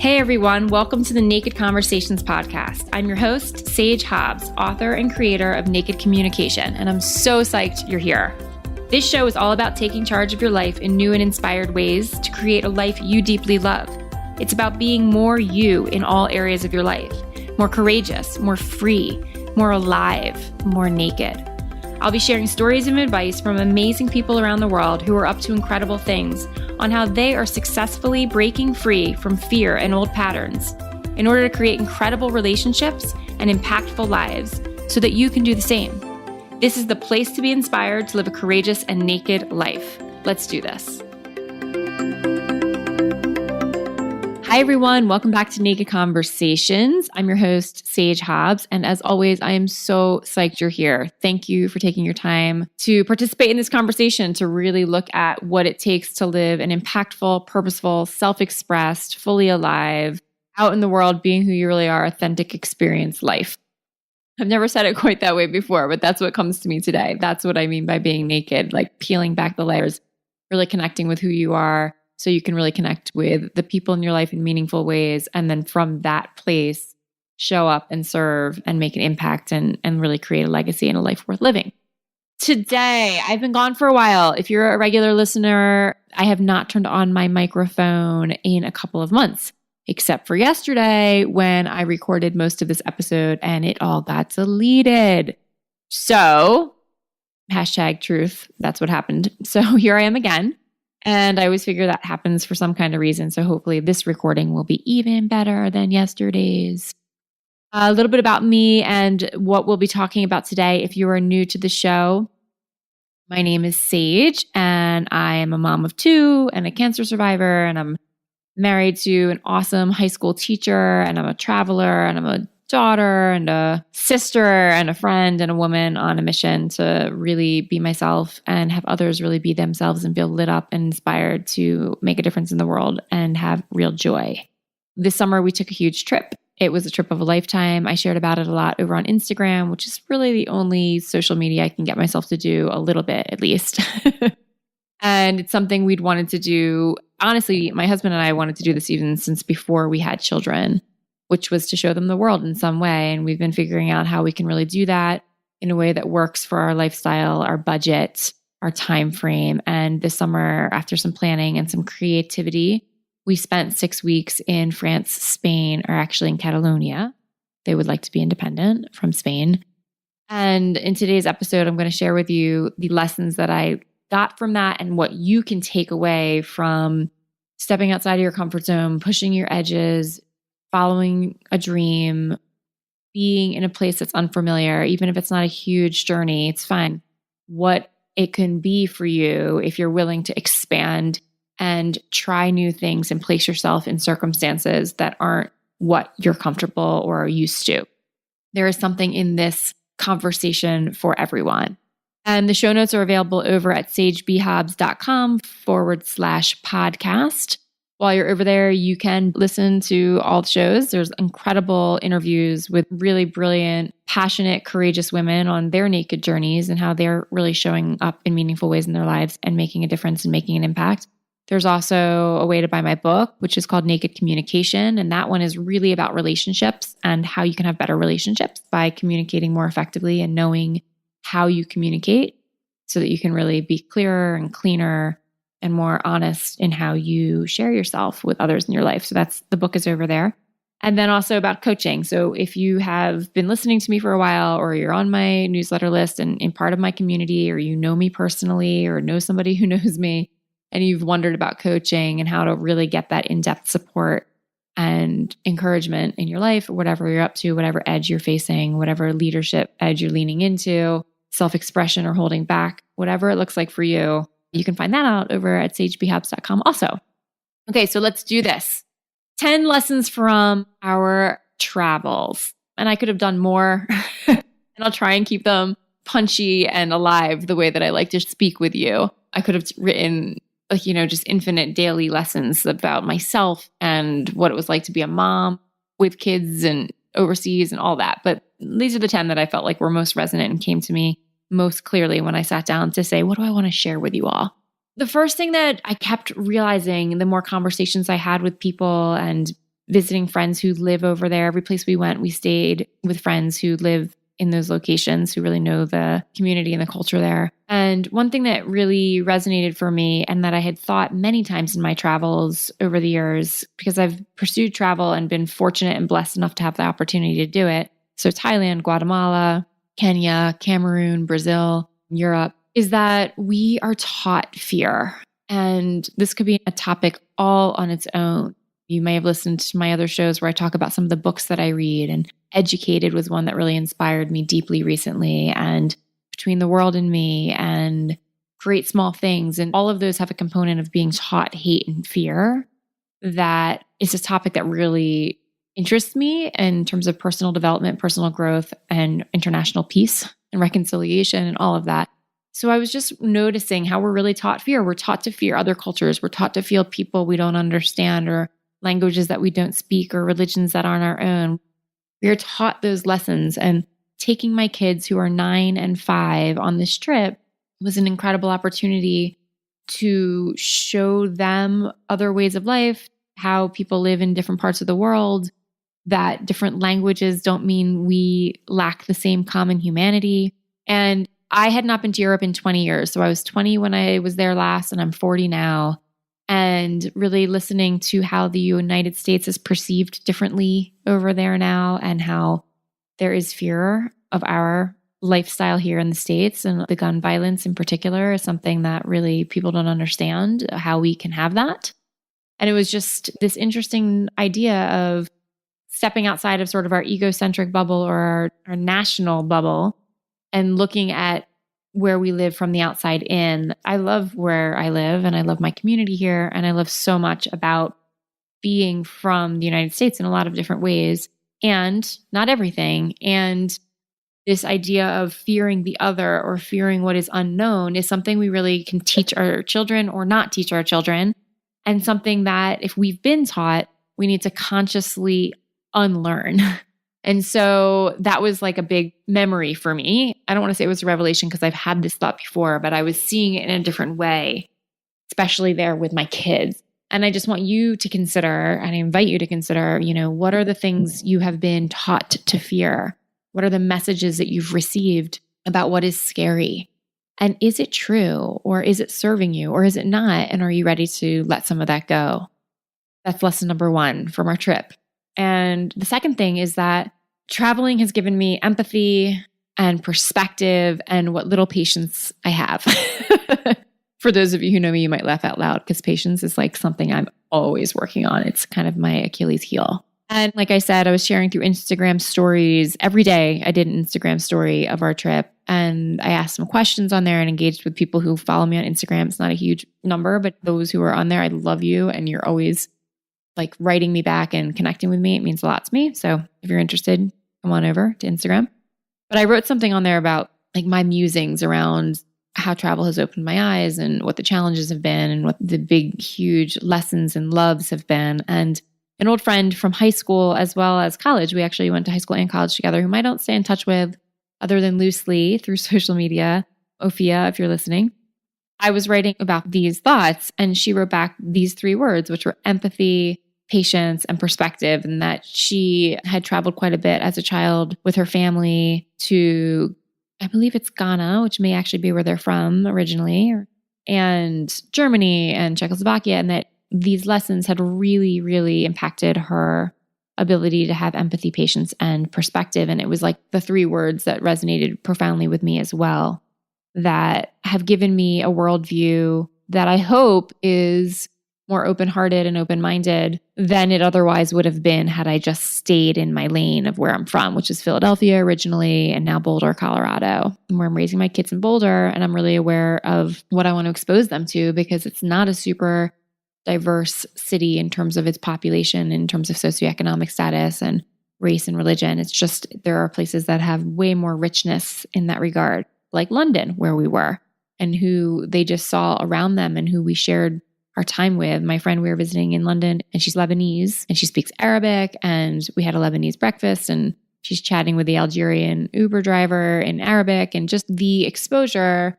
Hey everyone, welcome to the Naked Conversations podcast. I'm your host, Sage Hobbs, author and creator of Naked Communication, and I'm so psyched you're here. This show is all about taking charge of your life in new and inspired ways to create a life you deeply love. It's about being more you in all areas of your life, more courageous, more free, more alive, more naked. I'll be sharing stories and advice from amazing people around the world who are up to incredible things on how they are successfully breaking free from fear and old patterns in order to create incredible relationships and impactful lives so that you can do the same. This is the place to be inspired to live a courageous and naked life. Let's do this. Hi, everyone. Welcome back to Naked Conversations. I'm your host, Sage Hobbs. And as always, I am so psyched you're here. Thank you for taking your time to participate in this conversation, to really look at what it takes to live an impactful, purposeful, self-expressed, fully alive, out in the world, being who you really are, authentic experience life. I've never said it quite that way before, but that's what comes to me today. That's what I mean by being naked, like peeling back the layers, really connecting with who you are, so you can really connect with the people in your life in meaningful ways. And then from that place, show up and serve and make an impact and really create a legacy and a life worth living. Today, I've been gone for a while. If you're a regular listener, I have not turned on my microphone in a couple of months, except for yesterday when I recorded most of this episode and it all got deleted. So, #truth, that's what happened. So here I am again. And I always figure that happens for some kind of reason. So hopefully this recording will be even better than yesterday's. A little bit about me and what we'll be talking about today. If you are new to the show, my name is Sage and I am a mom of two and a cancer survivor. And I'm married to an awesome high school teacher, and I'm a traveler, and I'm a daughter and a sister and a friend and a woman on a mission to really be myself and have others really be themselves and feel lit up and inspired to make a difference in the world and have real joy. This summer, we took a huge trip. It was a trip of a lifetime. I shared about it a lot over on Instagram, which is really the only social media I can get myself to do a little bit, at least. And it's something we'd wanted to do. Honestly, my husband and I wanted to do this even since before we had children, which was to show them the world in some way. And we've been figuring out how we can really do that in a way that works for our lifestyle, our budget, our time frame. And this summer, after some planning and some creativity, we spent 6 weeks in France, Spain, or actually in Catalonia. They would like to be independent from Spain. And in today's episode, I'm going to share with you the lessons that I got from that and what you can take away from stepping outside of your comfort zone, pushing your edges, following a dream, being in a place that's unfamiliar, even if it's not a huge journey, it's fine. What it can be for you if you're willing to expand and try new things and place yourself in circumstances that aren't what you're comfortable or are used to. There is something in this conversation for everyone. And the show notes are available over at sagebhobbs.com/podcast. While you're over there, you can listen to all the shows. There's incredible interviews with really brilliant, passionate, courageous women on their naked journeys and how they're really showing up in meaningful ways in their lives and making a difference and making an impact. There's also a way to buy my book, which is called Naked Communication. And that one is really about relationships and how you can have better relationships by communicating more effectively and knowing how you communicate so that you can really be clearer and cleaner and more honest in how you share yourself with others in your life. So the book is over there. And then also about coaching. So if you have been listening to me for a while, or you're on my newsletter list and in part of my community, or you know me personally, or know somebody who knows me, and you've wondered about coaching and how to really get that in-depth support and encouragement in your life, or whatever you're up to, whatever edge you're facing, whatever leadership edge you're leaning into, self-expression or holding back, whatever it looks like for you, you can find that out over at sagebhobbs.com also. Okay, so let's do this. 10 lessons from our travels. And I could have done more, and I'll try and keep them punchy and alive the way that I like to speak with you. I could have written just infinite daily lessons about myself and what it was like to be a mom with kids and overseas and all that. But these are the 10 that I felt like were most resonant and came to me most clearly when I sat down to say, what do I want to share with you all? The first thing that I kept realizing, the more conversations I had with people and visiting friends who live over there. Every place we went, we stayed with friends who live in those locations, who really know the community and the culture there. And one thing that really resonated for me, and that I had thought many times in my travels over the years, because I've pursued travel and been fortunate and blessed enough to have the opportunity to do it. So Thailand, Guatemala, Kenya, Cameroon, Brazil, Europe, is that we are taught fear. And this could be a topic all on its own. You may have listened to my other shows where I talk about some of the books that I read, and Educated was one that really inspired me deeply recently, and Between the World and Me, and Great Small Things. And all of those have a component of being taught hate and fear. That is a topic that really interests me in terms of personal development, personal growth, and international peace and reconciliation and all of that. So I was just noticing how we're really taught fear. We're taught to fear other cultures. We're taught to feel people we don't understand, or languages that we don't speak, or religions that aren't our own. We are taught those lessons. And taking my kids, who are 9 and 5, on this trip was an incredible opportunity to show them other ways of life, how people live in different parts of the world, that different languages don't mean we lack the same common humanity. And I had not been to Europe in 20 years. So I was 20 when I was there last, and I'm 40 now. And really listening to how the United States is perceived differently over there now, and how there is fear of our lifestyle here in the States, and the gun violence in particular is something that really people don't understand how we can have that. And it was just this interesting idea of stepping outside of sort of our egocentric bubble, or our national bubble, and looking at where we live from the outside in. I love where I live, and I love my community here, and I love so much about being from the United States in a lot of different ways, and not everything. And this idea of fearing the other, or fearing what is unknown, is something we really can teach our children or not teach our children, and something that if we've been taught, we need to consciously unlearn. And so that was like a big memory for me. I don't want to say it was a revelation, because I've had this thought before, but I was seeing it in a different way, especially there with my kids. And I just want you to consider, and I invite you to consider, what are the things you have been taught to fear? What are the messages that you've received about what is scary? And is it true, or is it serving you, or is it not? And are you ready to let some of that go? That's lesson number 1 from our trip. And the second thing is that traveling has given me empathy and perspective, and what little patience I have. For those of you who know me, you might laugh out loud, because patience is like something I'm always working on. It's kind of my Achilles heel. And like I said, I was sharing through Instagram stories. Every day I did an Instagram story of our trip, and I asked some questions on there and engaged with people who follow me on Instagram. It's not a huge number, but those who are on there, I love you. And you're always like writing me back and connecting with me. It means a lot to me. So if you're interested, come on over to Instagram. But I wrote something on there about like my musings around how travel has opened my eyes, and what the challenges have been, and what the big, huge lessons and loves have been. And an old friend from high school as well as college, we actually went to high school and college together, whom I don't stay in touch with other than loosely through social media. Ophia, if you're listening. I was writing about these thoughts, and she wrote back these 3 words, which were empathy, patience, and perspective, and that she had traveled quite a bit as a child with her family to, I believe it's Ghana, which may actually be where they're from originally, and Germany and Czechoslovakia, and that these lessons had really, really impacted her ability to have empathy, patience, and perspective. And it was like the 3 words that resonated profoundly with me as well, that have given me a worldview that I hope is more open-hearted and open-minded than it otherwise would have been had I just stayed in my lane of where I'm from, which is Philadelphia originally, and now Boulder, Colorado, where I'm raising my kids in Boulder. And I'm really aware of what I want to expose them to, because it's not a super diverse city in terms of its population, in terms of socioeconomic status and race and religion. It's just, there are places that have way more richness in that regard, like London, where we were, and who they just saw around them, and who we shared our time with. My friend, we were visiting in London, and she's Lebanese, and she speaks Arabic, and we had a Lebanese breakfast, and she's chatting with the Algerian Uber driver in Arabic, and just the exposure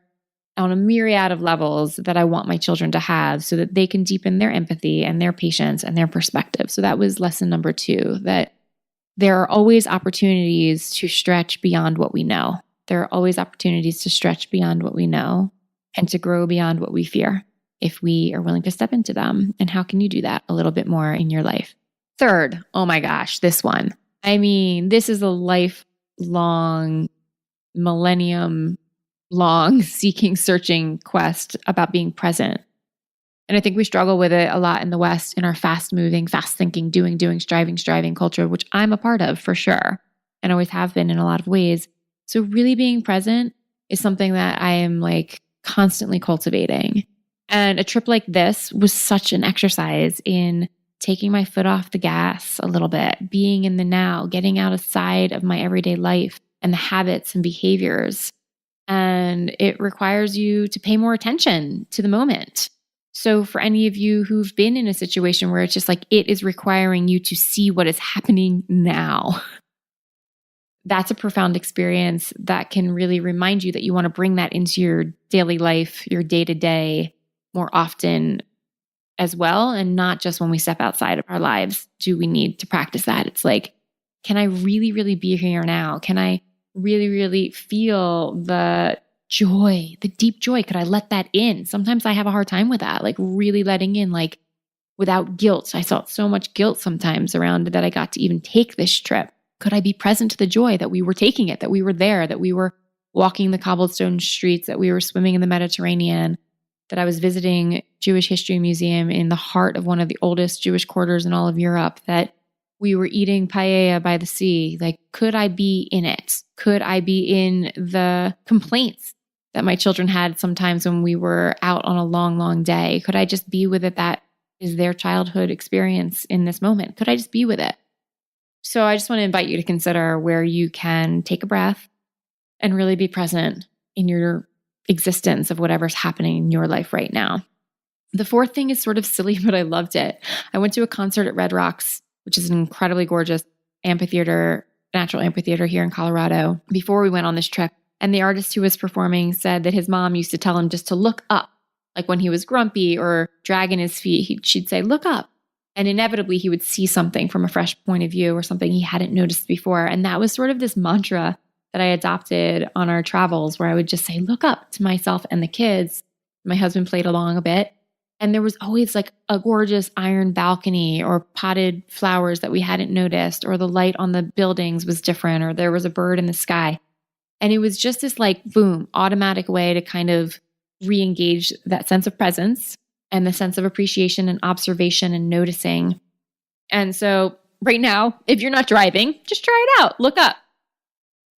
on a myriad of levels that I want my children to have so that they can deepen their empathy and their patience and their perspective. So that was lesson number 2, that there are always opportunities to stretch beyond what we know. There are always opportunities to stretch beyond what we know and to grow beyond what we fear if we are willing to step into them. And how can you do that a little bit more in your life? Third, oh my gosh, this one. I mean, this is a lifelong, millennium-long seeking, searching quest about being present. And I think we struggle with it a lot in the West in our fast-moving, fast-thinking, doing, striving culture, which I'm a part of for sure, and always have been in a lot of ways. So really being present is something that I am like constantly cultivating. And a trip like this was such an exercise in taking my foot off the gas a little bit, being in the now, getting outside of my everyday life and the habits and behaviors. And it requires you to pay more attention to the moment. So for any of you who've been in a situation where it's just like it is requiring you to see what is happening now, that's a profound experience that can really remind you that you want to bring that into your daily life, your day-to-day more often as well. And not just when we step outside of our lives do we need to practice that. It's like, can I really, really be here now? Can I really, really feel the joy, the deep joy? Could I let that in? Sometimes I have a hard time with that, like really letting in, like without guilt. I felt so much guilt sometimes around that I got to even take this trip. Could I be present to the joy that we were taking it, that we were there, that we were walking the cobblestone streets, that we were swimming in the Mediterranean, that I was visiting Jewish History Museum in the heart of one of the oldest Jewish quarters in all of Europe, that we were eating paella by the sea? Like, could I be in it? Could I be in the complaints that my children had sometimes when we were out on a long, long day? Could I just be with it? That is their childhood experience in this moment. Could I just be with it? So I just want to invite you to consider where you can take a breath and really be present in your existence of whatever's happening in your life right now. The fourth thing is sort of silly, but I loved it. I went to a concert at Red Rocks, which is an incredibly gorgeous amphitheater, natural amphitheater here in Colorado, before we went on this trip. And the artist who was performing said that his mom used to tell him just to look up. Like when he was grumpy or dragging his feet, she'd say, look up. And inevitably he would see something from a fresh point of view or something he hadn't noticed before. And that was sort of this mantra that I adopted on our travels, where I would just say, look up, to myself and the kids. My husband played along a bit. And there was always like a gorgeous iron balcony or potted flowers that we hadn't noticed, or the light on the buildings was different, or there was a bird in the sky. And it was just this like, boom, automatic way to kind of re-engage that sense of presence and the sense of appreciation and observation and noticing. And so right now, if you're not driving, just try it out. Look up.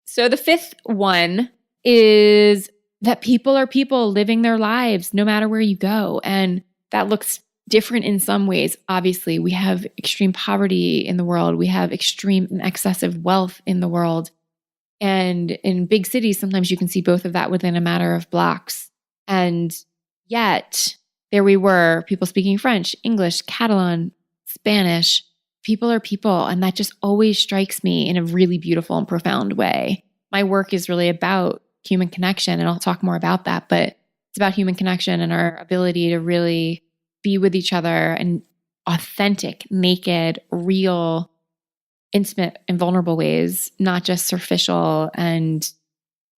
So the fifth one is that people are people living their lives no matter where you go. And that looks different in some ways. Obviously, we have extreme poverty in the world. We have extreme and excessive wealth in the world. And in big cities, sometimes you can see both of that within a matter of blocks. And yet, there we were, people speaking French, English, Catalan, Spanish. People are people. And that just always strikes me in a really beautiful and profound way. My work is really about human connection, and I'll talk more about that, but it's about human connection and our ability to really be with each other in authentic, naked, real, intimate, and vulnerable ways, not just superficial and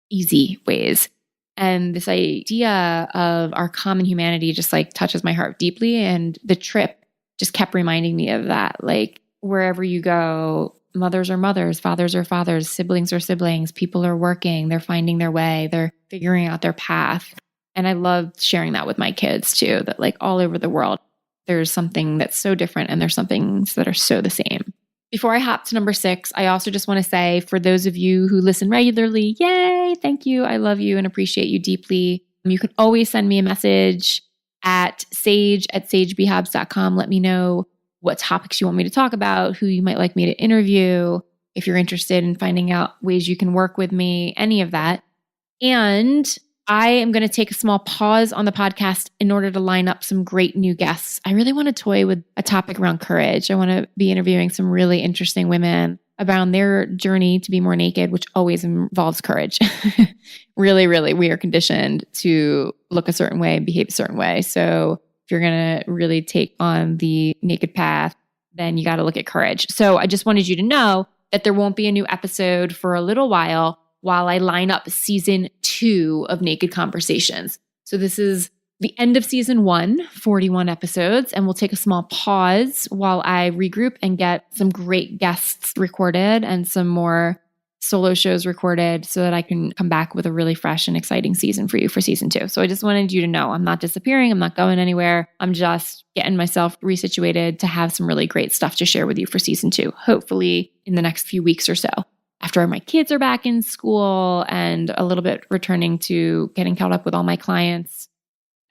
easy ways. And this idea of our common humanity just like touches my heart deeply. And the trip just kept reminding me of that. Like wherever you go, mothers are mothers, fathers are fathers, siblings are siblings, people are working, they're finding their way, they're figuring out their path. And I love sharing that with my kids too, that like all over the world, there's something that's so different and there's some things that are so the same. Before I hop to number 6, I also just want to say, for those of you who listen regularly, yay, thank you. I love you and appreciate you deeply. You can always send me a message at sage@sagebhobbs.com. Let me know what topics you want me to talk about, who you might like me to interview, if you're interested in finding out ways you can work with me, any of that. And I am going to take a small pause on the podcast in order to line up some great new guests. I really want to toy with a topic around courage. I want to be interviewing some really interesting women about their journey to be more naked, which always involves courage. Really, really, we are conditioned to look a certain way and behave a certain way. So if you're going to really take on the naked path, then you got to look at courage. So I just wanted you to know that there won't be a new episode for a little while I line up season 2 of Naked Conversations. So this is the end of season 1, 41 episodes, and we'll take a small pause while I regroup and get some great guests recorded and some more solo shows recorded so that I can come back with a really fresh and exciting season for you for season 2. So I just wanted you to know I'm not disappearing. I'm not going anywhere. I'm just getting myself resituated to have some really great stuff to share with you for season 2, hopefully in the next few weeks or so. After my kids are back in school and a little bit returning to getting caught up with all my clients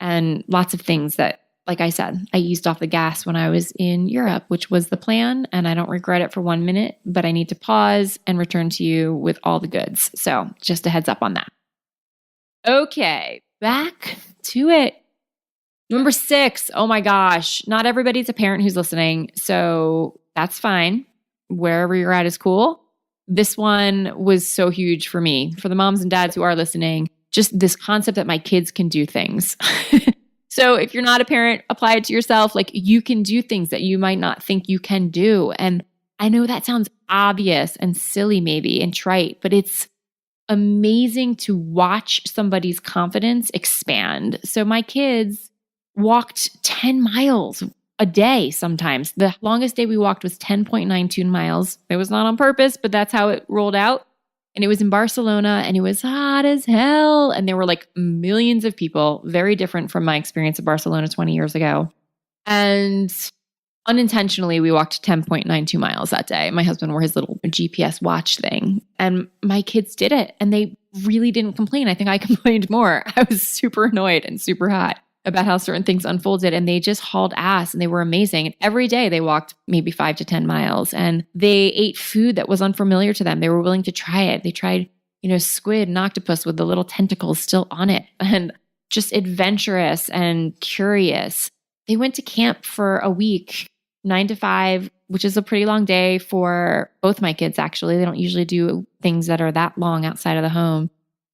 and lots of things that, like I said, I eased off the gas when I was in Europe, which was the plan. And I don't regret it for 1 minute, but I need to pause and return to you with all the goods. So just a heads up on that. Okay, back to it. Number 6. Oh my gosh. Not everybody's a parent who's listening. So that's fine. Wherever you're at is cool. This one was so huge for me. For the moms and dads who are listening, just this concept that my kids can do things. So if you're not a parent, apply it to yourself. Like, you can do things that you might not think you can do. And I know that sounds obvious and silly maybe and trite, but it's amazing to watch somebody's confidence expand. So my kids walked 10 miles a day sometimes. The longest day we walked was 10.92 miles. It was not on purpose, but that's how it rolled out. And it was in Barcelona and it was hot as hell. And there were like millions of people, very different from my experience of Barcelona 20 years ago. And unintentionally, we walked 10.92 miles that day. My husband wore his little GPS watch thing and my kids did it and they really didn't complain. I think I complained more. I was super annoyed and super hot about how certain things unfolded and they just hauled ass and they were amazing. And every day they walked maybe 5 to 10 miles and they ate food that was unfamiliar to them. They were willing to try it. They tried, squid and octopus with the little tentacles still on it and just adventurous and curious. They went to camp for a week, 9 to 5, which is a pretty long day for both my kids, actually. They don't usually do things that are that long outside of the home.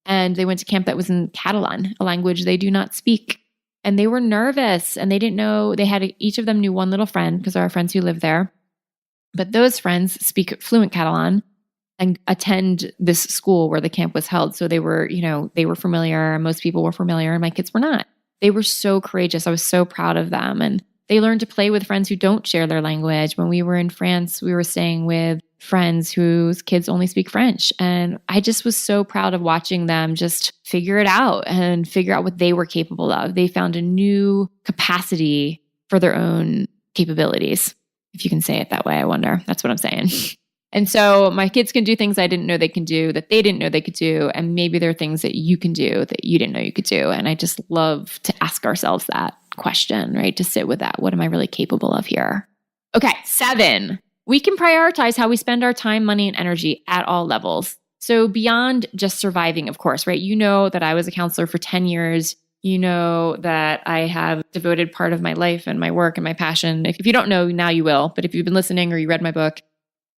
And they went to camp that was in Catalan, a language they do not speak. And they were nervous and they didn't know, each of them knew one little friend because there are friends who live there. But those friends speak fluent Catalan and attend this school where the camp was held. So they were familiar. Most people were familiar and my kids were not. They were so courageous. I was so proud of them. And they learned to play with friends who don't share their language. When we were in France, we were staying with friends whose kids only speak French. And I just was so proud of watching them just figure it out and figure out what they were capable of. They found a new capacity for their own capabilities. If you can say it that way, I wonder. That's what I'm saying. And so my kids can do things I didn't know they can do, that they didn't know they could do. And maybe there are things that you can do that you didn't know you could do. And I just love to ask ourselves that question, right? To sit with that. What am I really capable of here? Okay, 7. We can prioritize how we spend our time, money, and energy at all levels. So beyond just surviving, of course, right? You know that I was a counselor for 10 years. You know that I have devoted part of my life and my work and my passion. If you don't know, now you will. But if you've been listening or you read my book,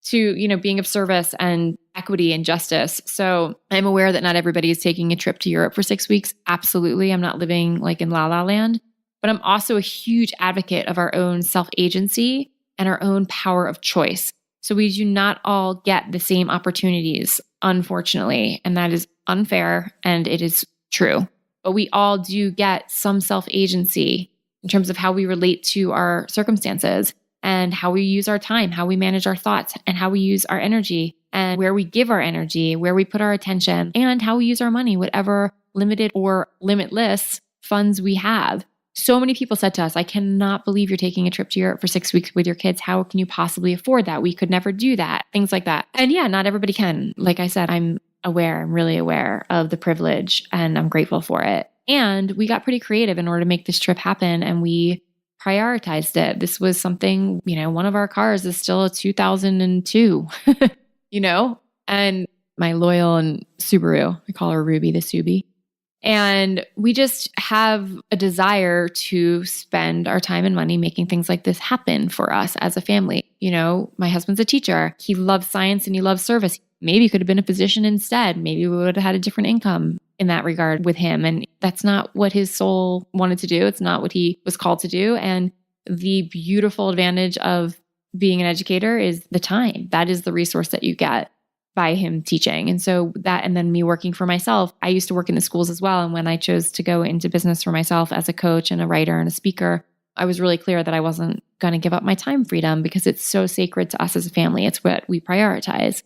to, being of service and equity and justice. So I'm aware that not everybody is taking a trip to Europe for 6 weeks. Absolutely. I'm not living like in La La Land, but I'm also a huge advocate of our own self-agency and our own power of choice. So we do not all get the same opportunities, unfortunately, and that is unfair and it is true. But we all do get some self-agency in terms of how we relate to our circumstances and how we use our time, how we manage our thoughts, and how we use our energy, and where we give our energy, where we put our attention, and how we use our money, whatever limited or limitless funds we have. So many people said to us, I cannot believe you're taking a trip to Europe for 6 weeks with your kids. How can you possibly afford that? We could never do that. Things like that. And yeah, not everybody can. Like I said, I'm really aware of the privilege and I'm grateful for it. And we got pretty creative in order to make this trip happen and we prioritized it. This was something, one of our cars is still a 2002, and my loyal and Subaru, I call her Ruby the Subi. And we just have a desire to spend our time and money making things like this happen for us as a family. My husband's a teacher. He loves science and he loves service. Maybe he could have been a physician instead. Maybe we would have had a different income in that regard with him. And that's not what his soul wanted to do. It's not what he was called to do. And the beautiful advantage of being an educator is the time. That is the resource that you get by him teaching. And so that, and then me working for myself, I used to work in the schools as well. And when I chose to go into business for myself as a coach and a writer and a speaker, I was really clear that I wasn't going to give up my time freedom because it's so sacred to us as a family. It's what we prioritize.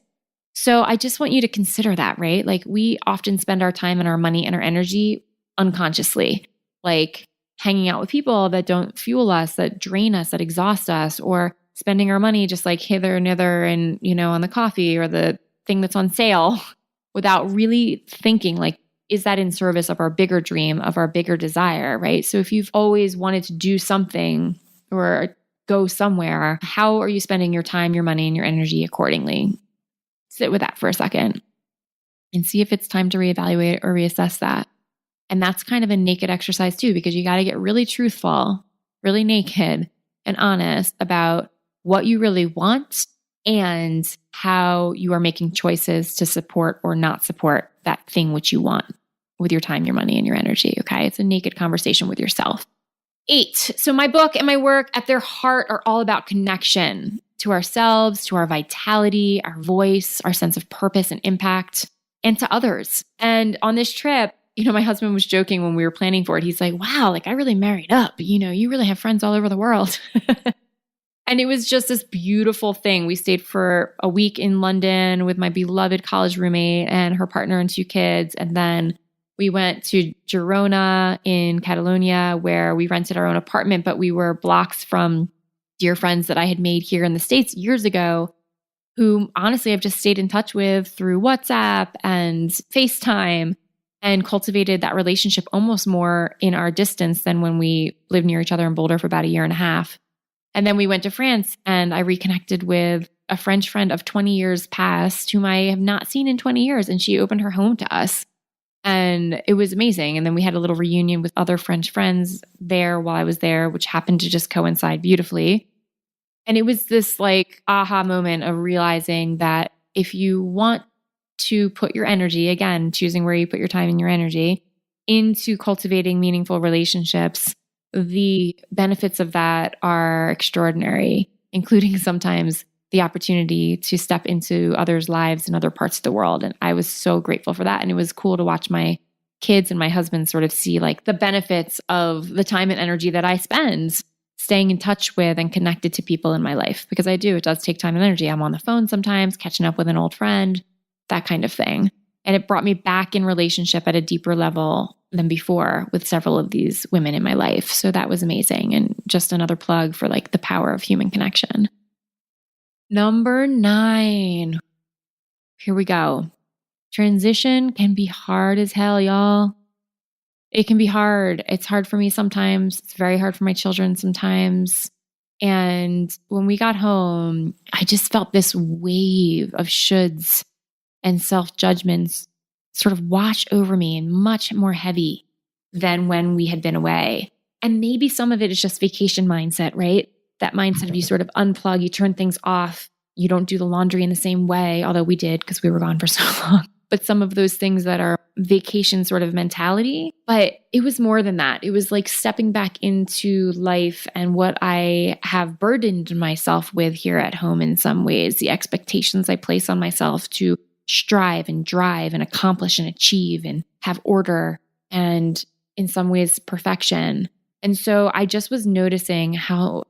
So I just want you to consider that, right? Like we often spend our time and our money and our energy unconsciously, like hanging out with people that don't fuel us, that drain us, that exhaust us, or spending our money just like hither and thither and, on the coffee or the thing that's on sale without really thinking like, is that in service of our bigger dream, of our bigger desire, right? So if you've always wanted to do something or go somewhere, how are you spending your time, your money, and your energy accordingly? Sit with that for a second and see if it's time to reevaluate or reassess that. And that's kind of a naked exercise too, because you got to get really truthful, really naked and honest about what you really want and how you are making choices to support or not support that thing which you want with your time, your money, and your energy. Okay. It's a naked conversation with yourself. 8. So my book and my work at their heart are all about connection to ourselves, to our vitality, our voice, our sense of purpose and impact, and to others. And on this trip, my husband was joking when we were planning for it. He's like, wow, like I really married up. You really have friends all over the world. And it was just this beautiful thing. We stayed for a week in London with my beloved college roommate and her partner and 2 kids. And then we went to Girona in Catalonia where we rented our own apartment, but we were blocks from dear friends that I had made here in the States years ago, who honestly I've just stayed in touch with through WhatsApp and FaceTime and cultivated that relationship almost more in our distance than when we lived near each other in Boulder for about a year and a half. And then we went to France and I reconnected with a French friend of 20 years past whom I have not seen in 20 years. And she opened her home to us. And it was amazing. And then we had a little reunion with other French friends there while I was there, which happened to just coincide beautifully. And it was this like aha moment of realizing that if you want to put your energy, again, choosing where you put your time and your energy into cultivating meaningful relationships, the benefits of that are extraordinary, including sometimes the opportunity to step into others' lives in other parts of the world. And I was so grateful for that. And it was cool to watch my kids and my husband sort of see like the benefits of the time and energy that I spend staying in touch with and connected to people in my life. Because it does take time and energy. I'm on the phone sometimes, catching up with an old friend, that kind of thing. And it brought me back in relationship at a deeper level than before with several of these women in my life. So that was amazing. And just another plug for like the power of human connection. Number 9. Here we go. Transition can be hard as hell, y'all. It can be hard. It's hard for me sometimes. It's very hard for my children sometimes. And when we got home, I just felt this wave of shoulds and self-judgments sort of wash over me and much more heavy than when we had been away. And maybe some of it is just vacation mindset, right? That mindset of you sort of unplug, you turn things off, you don't do the laundry in the same way, although we did because we were gone for so long. But some of those things that are vacation sort of mentality. But it was more than that. It was like stepping back into life and what I have burdened myself with here at home in some ways, the expectations I place on myself to strive and drive and accomplish and achieve and have order and in some ways perfection. And so I just was noticing how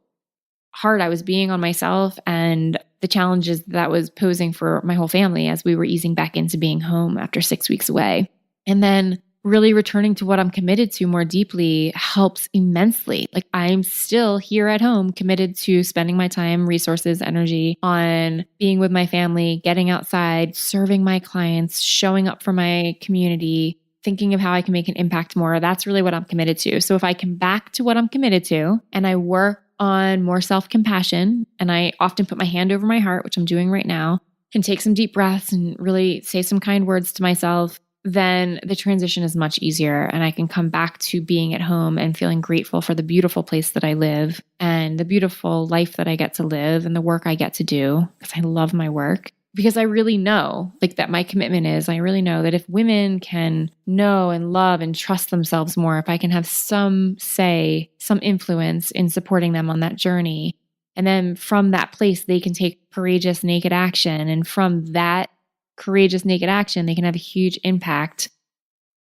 hard I was being on myself and the challenges that was posing for my whole family as we were easing back into being home after 6 weeks away. And then really returning to what I'm committed to more deeply helps immensely. Like I'm still here at home committed to spending my time, resources, energy on being with my family, getting outside, serving my clients, showing up for my community, thinking of how I can make an impact more. That's really what I'm committed to. So if I come back to what I'm committed to and I work on more self-compassion, and I often put my hand over my heart, which I'm doing right now, can take some deep breaths and really say some kind words to myself, then the transition is much easier and I can come back to being at home and feeling grateful for the beautiful place that I live and the beautiful life that I get to live and the work I get to do because I love my work. Because I really know that my commitment is, I really know that if women can know and love and trust themselves more, if I can have some say, some influence in supporting them on that journey, and then from that place, they can take courageous, naked action. And from that courageous, naked action, they can have a huge impact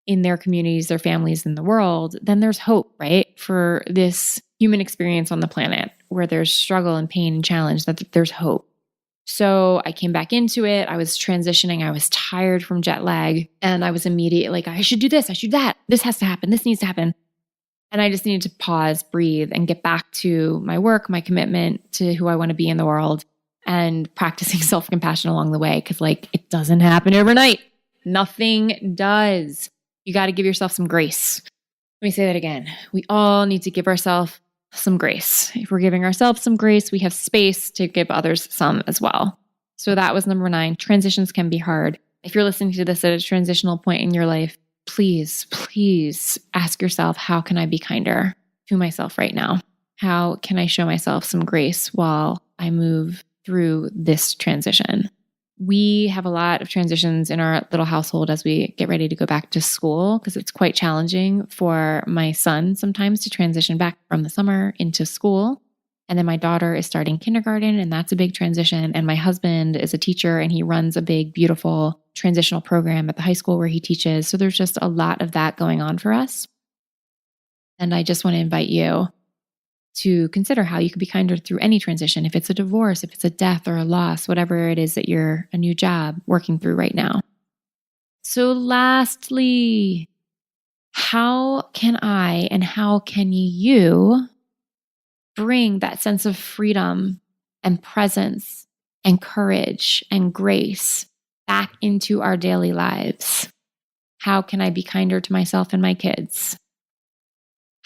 in their communities, their families, in the world. Then there's hope, right? For this human experience on the planet where there's struggle and pain and challenge, that there's hope. So I came back into it. I was transitioning. I was tired from jet lag. And I was immediately I should do this. I should do that. This has to happen. This needs to happen. And I just needed to pause, breathe, and get back to my work, my commitment to who I want to be in the world, and practicing self-compassion along the way. Because it doesn't happen overnight. Nothing does. You got to give yourself some grace. Let me say that again. We all need to give ourselves some grace. If we're giving ourselves some grace, we have space to give others some as well. So that was number 9. Transitions can be hard. If you're listening to this at a transitional point in your life, please ask yourself, how can I be kinder to myself right now? How can I show myself some grace while I move through this transition? We have a lot of transitions in our little household as we get ready to go back to school because it's quite challenging for my son sometimes to transition back from the summer into school. And then my daughter is starting kindergarten, and that's a big transition. And my husband is a teacher, and he runs a big, beautiful transitional program at the high school where he teaches. So there's just a lot of that going on for us. And I just want to invite you to consider how you could be kinder through any transition. If it's a divorce, if it's a death or a loss, whatever it is that you're a new job working through right now. So lastly, how can I and how can you bring that sense of freedom and presence and courage and grace back into our daily lives? How can I be kinder to myself and my kids?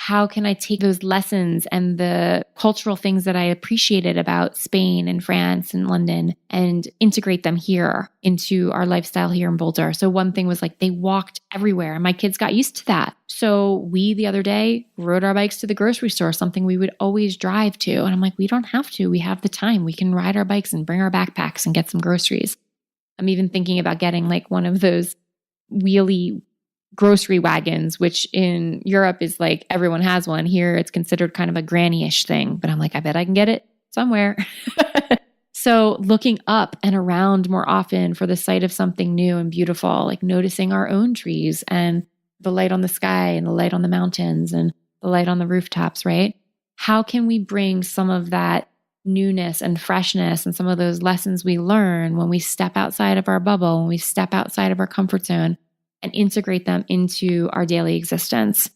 How can I take those lessons and the cultural things that I appreciated about Spain and France and London and integrate them here into our lifestyle here in Boulder? So one thing was they walked everywhere and my kids got used to that. So we, the other day, rode our bikes to the grocery store, something we would always drive to. And I'm we don't have to. We have the time. We can ride our bikes and bring our backpacks and get some groceries. I'm even thinking about getting one of those wheelie grocery wagons, which in Europe is everyone has one. Here it's considered kind of a granny-ish thing, but I'm I bet I can get it somewhere. So looking up and around more often for the sight of something new and beautiful, noticing our own trees and the light on the sky and the light on the mountains and the light on the rooftops, right? How can we bring some of that newness and freshness and some of those lessons we learn when we step outside of our bubble, when we step outside of our comfort zone, and integrate them into our daily existence?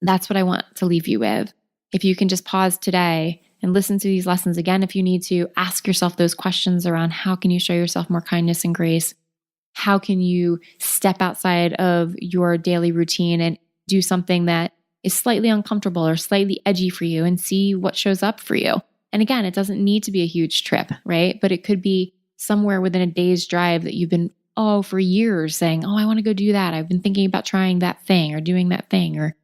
That's what I want to leave you with. If you can just pause today and listen to these lessons again, if you need to, ask yourself those questions around how can you show yourself more kindness and grace? How can you step outside of your daily routine and do something that is slightly uncomfortable or slightly edgy for you and see what shows up for you? And again, it doesn't need to be a huge trip, right? But it could be somewhere within a day's drive that you've been for years saying, I want to go do that. I've been thinking about trying that thing or doing that thing, or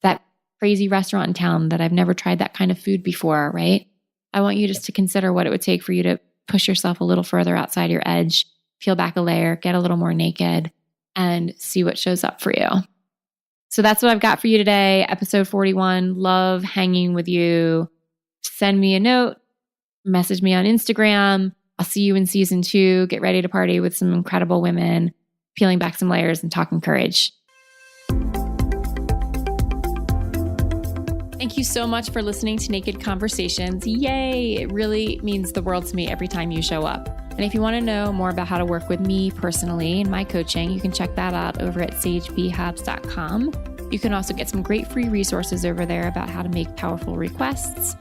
that crazy restaurant in town that I've never tried that kind of food before, right? I want you just to consider what it would take for you to push yourself a little further outside your edge, peel back a layer, get a little more naked, and see what shows up for you. So that's what I've got for you today. Episode 41. Love hanging with you. Send me a note, message me on Instagram. I'll see you in season 2. Get ready to party with some incredible women, peeling back some layers and talking courage. Thank you so much for listening to Naked Conversations. Yay! It really means the world to me every time you show up. And if you want to know more about how to work with me personally and my coaching, you can check that out over at sagebhobbs.com. You can also get some great free resources over there about how to make powerful requests,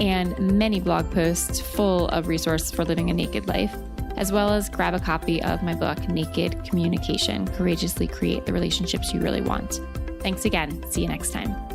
and many blog posts full of resources for living a naked life, as well as grab a copy of my book, Naked Communication: Courageously Create the Relationships You Really Want. Thanks again. See you next time.